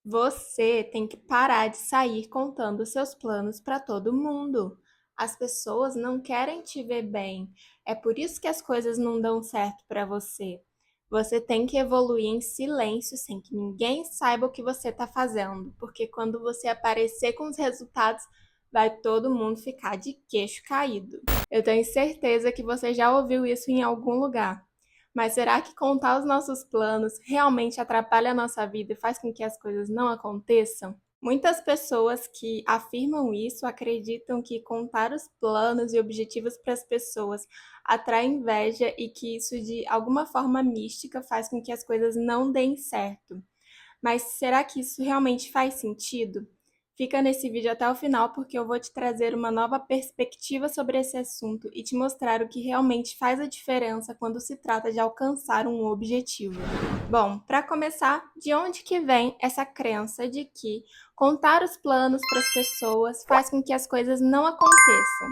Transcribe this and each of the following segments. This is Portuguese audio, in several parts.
Você tem que parar de sair contando seus planos para todo mundo. As pessoas não querem te ver bem. É por isso que as coisas não dão certo para você. Você tem que evoluir em silêncio, sem que ninguém saiba o que você está fazendo, porque quando você aparecer com os resultados, vai todo mundo ficar de queixo caído. Eu tenho certeza que você já ouviu isso em algum lugar. Mas será que contar os nossos planos realmente atrapalha a nossa vida e faz com que as coisas não aconteçam? Muitas pessoas que afirmam isso acreditam que contar os planos e objetivos para as pessoas atrai inveja e que isso, de alguma forma mística, faz com que as coisas não deem certo. Mas será que isso realmente faz sentido? Fica nesse vídeo até o final porque eu vou te trazer uma nova perspectiva sobre esse assunto e te mostrar o que realmente faz a diferença quando se trata de alcançar um objetivo. Bom, para começar, de onde que vem essa crença de que contar os planos para as pessoas faz com que as coisas não aconteçam?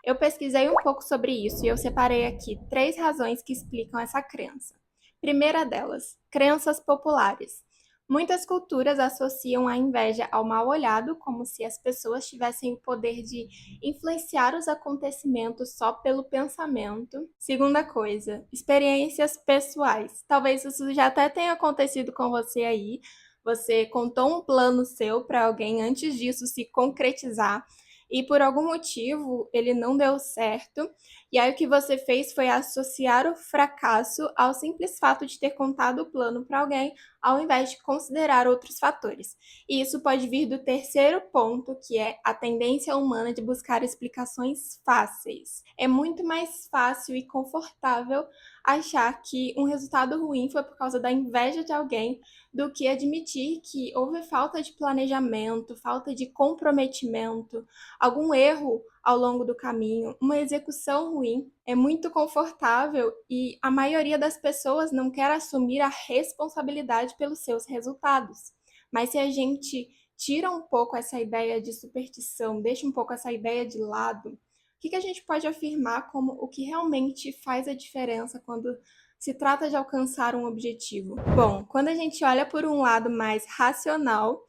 Eu pesquisei um pouco sobre isso e eu separei aqui 3 razões que explicam essa crença. Primeira delas, crenças populares. Muitas culturas associam a inveja ao mal olhado, como se as pessoas tivessem o poder de influenciar os acontecimentos só pelo pensamento. Segunda coisa, experiências pessoais. Talvez isso já até tenha acontecido com você aí. Você contou um plano seu para alguém antes disso se concretizar e por algum motivo ele não deu certo. E aí o que você fez foi associar o fracasso ao simples fato de ter contado o plano para alguém ao invés de considerar outros fatores. E isso pode vir do terceiro ponto, que é a tendência humana de buscar explicações fáceis. É muito mais fácil e confortável achar que um resultado ruim foi por causa da inveja de alguém do que admitir que houve falta de planejamento, falta de comprometimento, algum erro ao longo do caminho, uma execução ruim. É muito confortável e a maioria das pessoas não quer assumir a responsabilidade pelos seus resultados. Mas se a gente tira um pouco essa ideia de superstição, deixa um pouco essa ideia de lado, o que a gente pode afirmar como o que realmente faz a diferença quando se trata de alcançar um objetivo? Bom, quando a gente olha por um lado mais racional,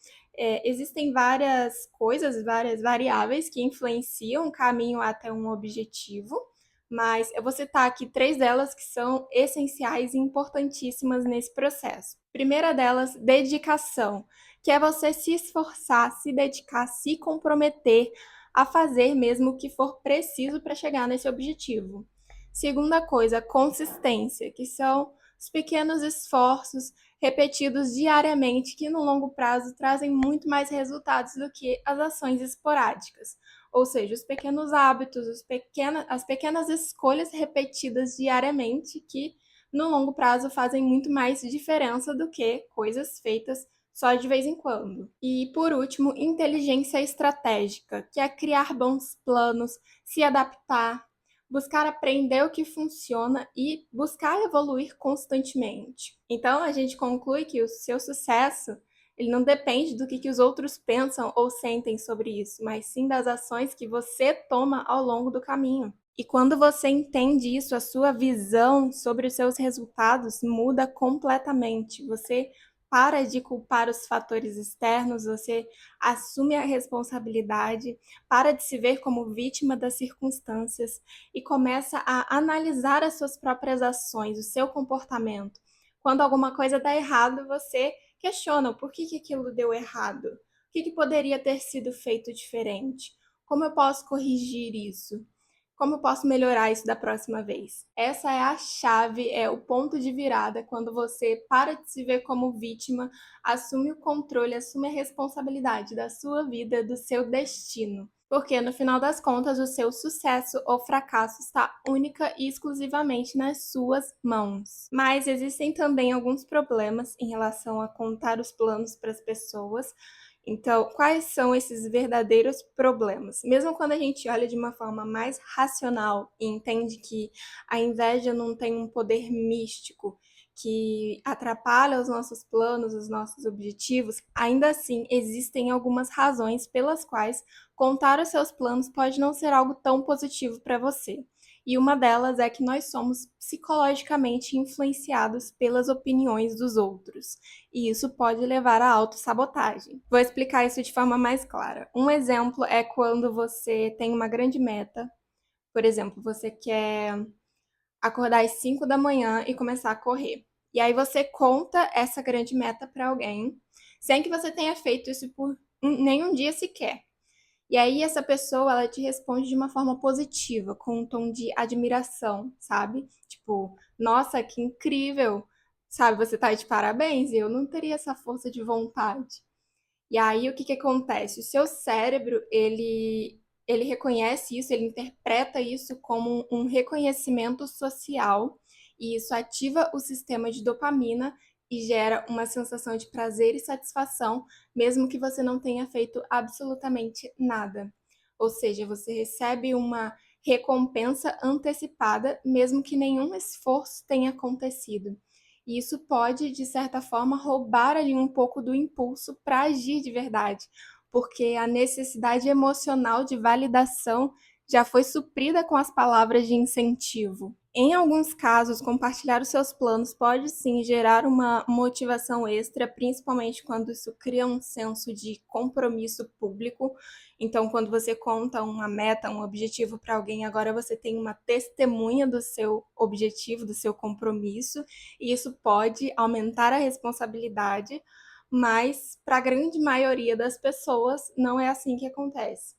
existem várias coisas, várias variáveis que influenciam o caminho até um objetivo, mas eu vou citar aqui 3 delas que são essenciais e importantíssimas nesse processo. Primeira delas, dedicação, que é você se esforçar, se dedicar, se comprometer a fazer mesmo o que for preciso para chegar nesse objetivo. Segunda coisa, consistência, que são os pequenos esforços repetidos diariamente que no longo prazo trazem muito mais resultados do que as ações esporádicas. Ou seja, os pequenos hábitos, as pequenas escolhas repetidas diariamente que no longo prazo fazem muito mais diferença do que coisas feitas só de vez em quando. E por último, inteligência estratégica, que é criar bons planos, se adaptar, buscar aprender o que funciona e buscar evoluir constantemente. Então, a gente conclui que o seu sucesso ele não depende do que os outros pensam ou sentem sobre isso, mas sim das ações que você toma ao longo do caminho. E quando você entende isso, a sua visão sobre os seus resultados muda completamente. Você para de culpar os fatores externos, você assume a responsabilidade, para de se ver como vítima das circunstâncias e começa a analisar as suas próprias ações, o seu comportamento. Quando alguma coisa dá errado, você questiona o porquê que aquilo deu errado, o que poderia ter sido feito diferente, como eu posso corrigir isso, como eu posso melhorar isso da próxima vez. Essa é a chave, é o ponto de virada quando você para de se ver como vítima, assume o controle, assume a responsabilidade da sua vida, do seu destino. Porque no final das contas, o seu sucesso ou fracasso está única e exclusivamente nas suas mãos. Mas existem também alguns problemas em relação a contar os planos para as pessoas. Então, quais são esses verdadeiros problemas? Mesmo quando a gente olha de uma forma mais racional e entende que a inveja não tem um poder místico que atrapalha os nossos planos, os nossos objetivos, ainda assim existem algumas razões pelas quais contar os seus planos pode não ser algo tão positivo para você. E uma delas é que nós somos psicologicamente influenciados pelas opiniões dos outros, e isso pode levar à autossabotagem. Vou explicar isso de forma mais clara. Um exemplo é quando você tem uma grande meta, por exemplo, você quer acordar às 5 da manhã e começar a correr. E aí você conta essa grande meta para alguém, sem que você tenha feito isso por nenhum dia sequer. E aí essa pessoa, ela te responde de uma forma positiva, com um tom de admiração, sabe? Tipo, nossa, que incrível! Sabe, você tá de parabéns, e eu não teria essa força de vontade. E aí o que que acontece? O seu cérebro, ele reconhece isso, ele interpreta isso como um reconhecimento social, e isso ativa o sistema de dopamina e gera uma sensação de prazer e satisfação, mesmo que você não tenha feito absolutamente nada. Ou seja, você recebe uma recompensa antecipada, mesmo que nenhum esforço tenha acontecido. E isso pode, de certa forma, roubar ali um pouco do impulso para agir de verdade, porque a necessidade emocional de validação já foi suprida com as palavras de incentivo. Em alguns casos, compartilhar os seus planos pode sim gerar uma motivação extra, principalmente quando isso cria um senso de compromisso público. Então, quando você conta uma meta, um objetivo para alguém, agora você tem uma testemunha do seu objetivo, do seu compromisso, e isso pode aumentar a responsabilidade, mas para a grande maioria das pessoas não é assim que acontece.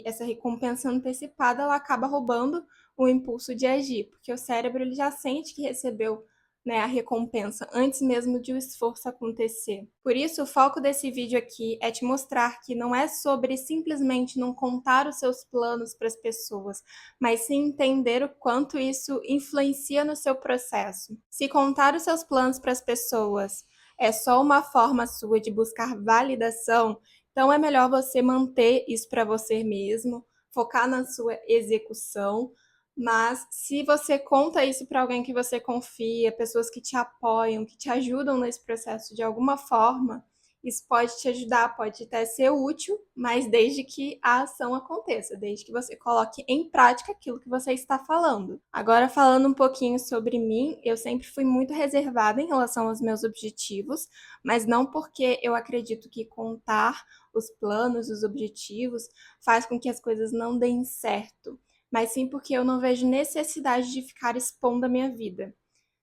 Essa recompensa antecipada, ela acaba roubando o impulso de agir, porque o cérebro ele já sente que recebeu, né, a recompensa antes mesmo de o esforço acontecer. Por isso, o foco desse vídeo aqui é te mostrar que não é sobre simplesmente não contar os seus planos para as pessoas, mas sim entender o quanto isso influencia no seu processo. Se contar os seus planos para as pessoas é só uma forma sua de buscar validação, então é melhor você manter isso para você mesmo, focar na sua execução. Mas se você conta isso para alguém que você confia, pessoas que te apoiam, que te ajudam nesse processo de alguma forma, isso pode te ajudar, pode até ser útil, mas desde que a ação aconteça, desde que você coloque em prática aquilo que você está falando. Agora, falando um pouquinho sobre mim, eu sempre fui muito reservada em relação aos meus objetivos, mas não porque eu acredito que contar os planos, os objetivos, faz com que as coisas não deem certo, mas sim porque eu não vejo necessidade de ficar expondo a minha vida.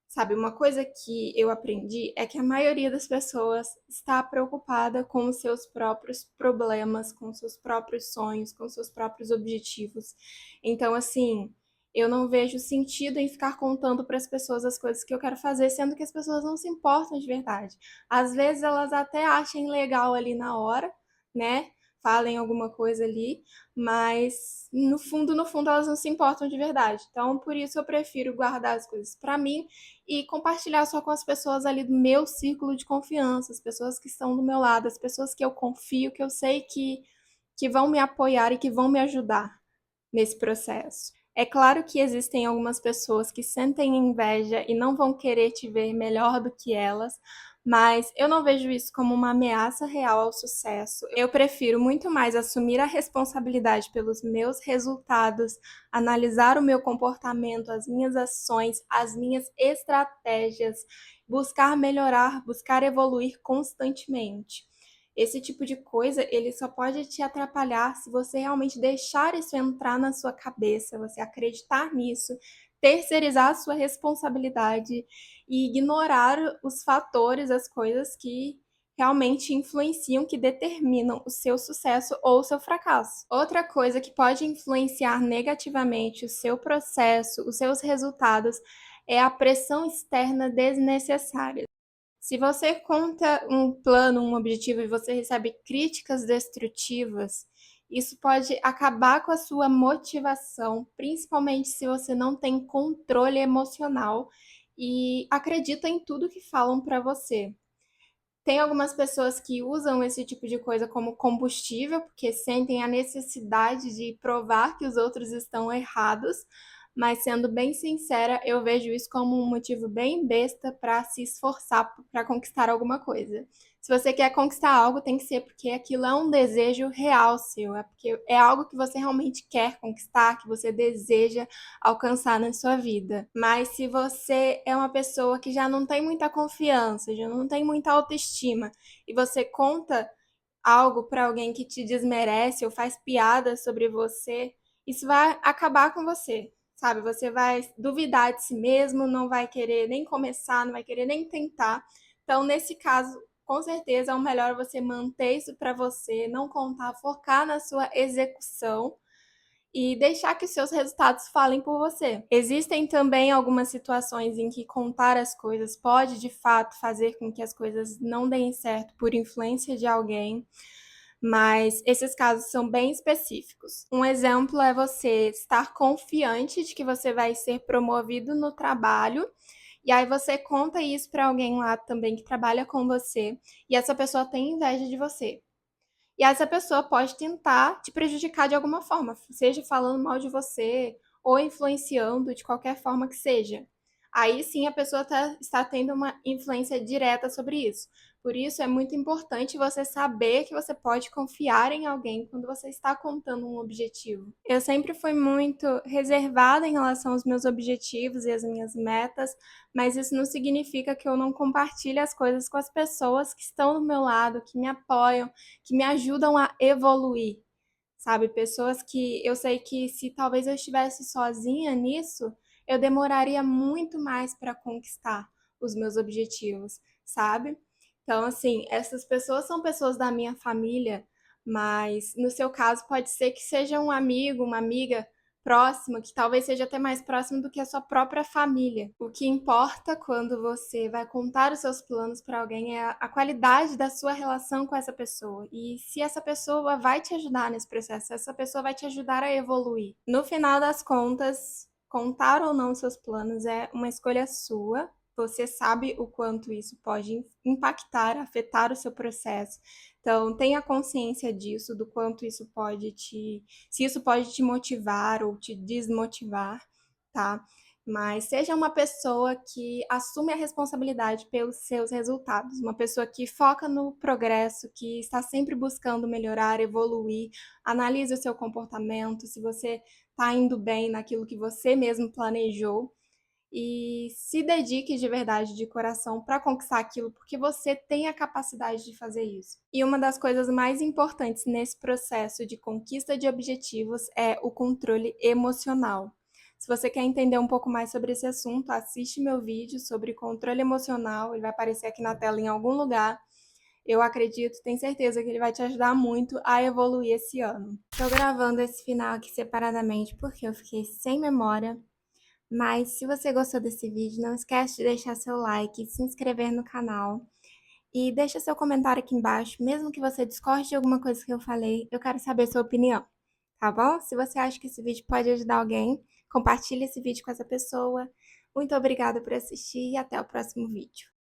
Sabe, uma coisa que eu aprendi é que a maioria das pessoas está preocupada com os seus próprios problemas, com os seus próprios sonhos, com os seus próprios objetivos. Então, assim, eu não vejo sentido em ficar contando para as pessoas as coisas que eu quero fazer, sendo que as pessoas não se importam de verdade. Às vezes elas até achem legal ali na hora, né? Falem alguma coisa ali, mas no fundo, elas não se importam de verdade. Então, por isso eu prefiro guardar as coisas para mim e compartilhar só com as pessoas ali do meu círculo de confiança, as pessoas que estão do meu lado, as pessoas que eu confio, que eu sei que vão me apoiar e que vão me ajudar nesse processo. É claro que existem algumas pessoas que sentem inveja e não vão querer te ver melhor do que elas, mas eu não vejo isso como uma ameaça real ao sucesso. Eu prefiro muito mais assumir a responsabilidade pelos meus resultados, analisar o meu comportamento, as minhas ações, as minhas estratégias, buscar melhorar, buscar evoluir constantemente. Esse tipo de coisa, ele só pode te atrapalhar se você realmente deixar isso entrar na sua cabeça, você acreditar nisso, terceirizar a sua responsabilidade e ignorar os fatores, as coisas que realmente influenciam, que determinam o seu sucesso ou o seu fracasso. Outra coisa que pode influenciar negativamente o seu processo, os seus resultados, é a pressão externa desnecessária. Se você conta um plano, um objetivo e você recebe críticas destrutivas, isso pode acabar com a sua motivação, principalmente se você não tem controle emocional e acredita em tudo que falam para você. Tem algumas pessoas que usam esse tipo de coisa como combustível, porque sentem a necessidade de provar que os outros estão errados, mas sendo bem sincera, eu vejo isso como um motivo bem besta para se esforçar para conquistar alguma coisa. Se você quer conquistar algo, tem que ser porque aquilo é um desejo real seu, é porque é algo que você realmente quer conquistar, que você deseja alcançar na sua vida. Mas se você é uma pessoa que já não tem muita confiança, já não tem muita autoestima, e você conta algo para alguém que te desmerece ou faz piada sobre você, isso vai acabar com você, sabe? Você vai duvidar de si mesmo, não vai querer nem começar, não vai querer nem tentar. Então, nesse caso, com certeza é o melhor você manter isso para você, não contar, focar na sua execução e deixar que os seus resultados falem por você. Existem também algumas situações em que contar as coisas pode, de fato, fazer com que as coisas não deem certo por influência de alguém, mas esses casos são bem específicos. Um exemplo é você estar confiante de que você vai ser promovido no trabalho, e aí você conta isso para alguém lá também que trabalha com você, e essa pessoa tem inveja de você. E essa pessoa pode tentar te prejudicar de alguma forma, seja falando mal de você ou influenciando de qualquer forma que seja. Aí sim a pessoa está tendo uma influência direta sobre isso. Por isso é muito importante você saber que você pode confiar em alguém quando você está contando um objetivo. Eu sempre fui muito reservada em relação aos meus objetivos e às minhas metas, mas isso não significa que eu não compartilhe as coisas com as pessoas que estão do meu lado, que me apoiam, que me ajudam a evoluir, sabe? Pessoas que eu sei que se talvez eu estivesse sozinha nisso, eu demoraria muito mais para conquistar os meus objetivos, sabe? Então, assim, essas pessoas são pessoas da minha família, mas no seu caso pode ser que seja um amigo, uma amiga próxima, que talvez seja até mais próximo do que a sua própria família. O que importa quando você vai contar os seus planos para alguém é a qualidade da sua relação com essa pessoa. E se essa pessoa vai te ajudar nesse processo, se essa pessoa vai te ajudar a evoluir. No final das contas, contar ou não os seus planos é uma escolha sua. Você sabe o quanto isso pode impactar, afetar o seu processo. Então, tenha consciência disso, do quanto isso pode se isso pode te motivar ou te desmotivar, tá? Mas seja uma pessoa que assume a responsabilidade pelos seus resultados, uma pessoa que foca no progresso, que está sempre buscando melhorar, evoluir, analise o seu comportamento, se você está indo bem naquilo que você mesmo planejou e se dedique de verdade, de coração, para conquistar aquilo, porque você tem a capacidade de fazer isso. E uma das coisas mais importantes nesse processo de conquista de objetivos é o controle emocional. Se você quer entender um pouco mais sobre esse assunto, assiste meu vídeo sobre controle emocional, ele vai aparecer aqui na tela em algum lugar. Eu acredito, tenho certeza que ele vai te ajudar muito a evoluir esse ano. Estou gravando esse final aqui separadamente porque eu fiquei sem memória. Mas se você gostou desse vídeo, não esquece de deixar seu like, se inscrever no canal e deixa seu comentário aqui embaixo, mesmo que você discorde de alguma coisa que eu falei, eu quero saber sua opinião, tá bom? Se você acha que esse vídeo pode ajudar alguém, compartilhe esse vídeo com essa pessoa. Muito obrigada por assistir e até o próximo vídeo.